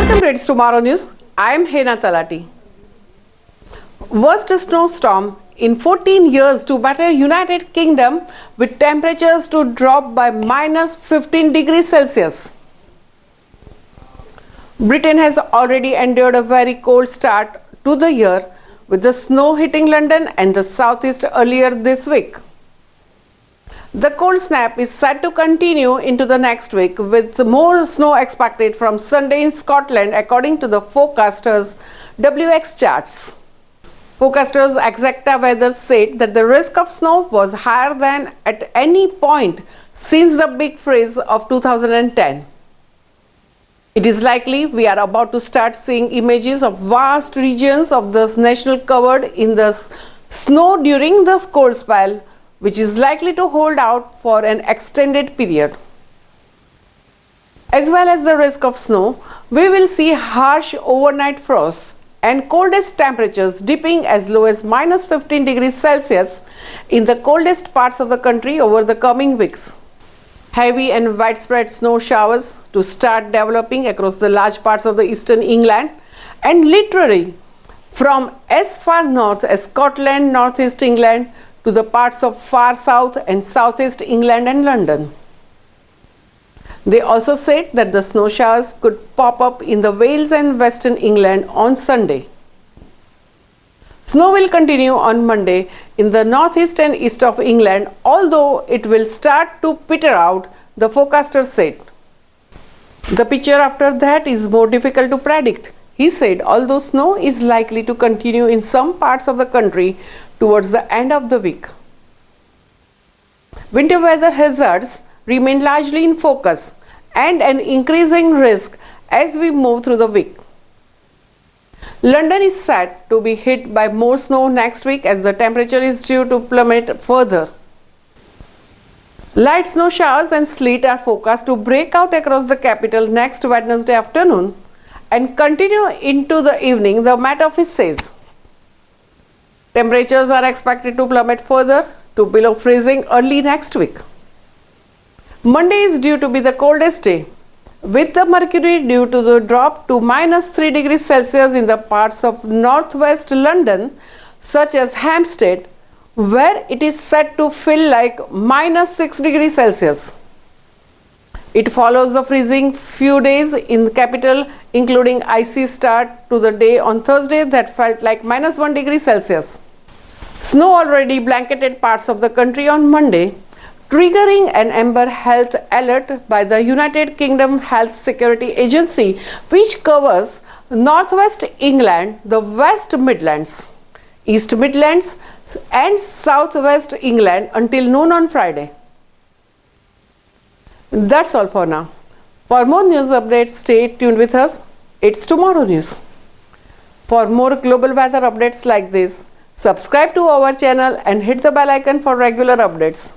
Welcome to It's Tomorrow News. I am Hena Talati. Worst snowstorm in 14 years to batter United Kingdom with temperatures to drop by minus 15 degrees Celsius. Britain has already endured a very cold start to the year with the snow hitting London and the southeast earlier this week. The cold snap is set to continue into the next week with more snow expected from Sunday in Scotland according to the forecasters' WX charts. Forecasters Exacta Weather said that the risk of snow was higher than at any point since the big freeze of 2010. It is likely we are about to start seeing images of vast regions of the nation covered in the snow during the cold spell, which is likely to hold out for an extended period. As well as the risk of snow, we will see harsh overnight frosts and coldest temperatures dipping as low as minus 15 degrees Celsius in the coldest parts of the country over the coming weeks. Heavy and widespread snow showers to start developing across the large parts of the eastern England and literally from as far north as Scotland, northeast England to the parts of far south and southeast England and London. They also said that the snow showers could pop up in the Wales and western England on Sunday. Snow will continue on Monday in the northeast and east of England, although it will start to peter out, the forecaster said. The picture after that is more difficult to predict. He said, although snow is likely to continue in some parts of the country towards the end of the week. Winter weather hazards remain largely in focus and an increasing risk as we move through the week. London is set to be hit by more snow next week as the temperature is due to plummet further. Light snow showers and sleet are forecast to break out across the capital next Wednesday afternoon and continue into the evening, the Met Office says. Temperatures are expected to plummet further to below freezing early next week. Monday is due to be the coldest day, with the mercury due to the drop to minus 3 degrees Celsius in the parts of northwest London, such as Hampstead, where it is said to feel like minus 6 degrees Celsius. It follows the freezing few days in the capital, including icy start to the day on Thursday that felt like minus 1 degree Celsius. Snow already blanketed parts of the country on Monday, triggering an amber health alert by the United Kingdom Health Security Agency, which covers northwest England, the West Midlands, East Midlands and southwest England until noon on Friday. That's all for now. For more news updates, stay tuned with us. It's Tomorrow News. For more global weather updates like this, subscribe to our channel and hit the bell icon for regular updates.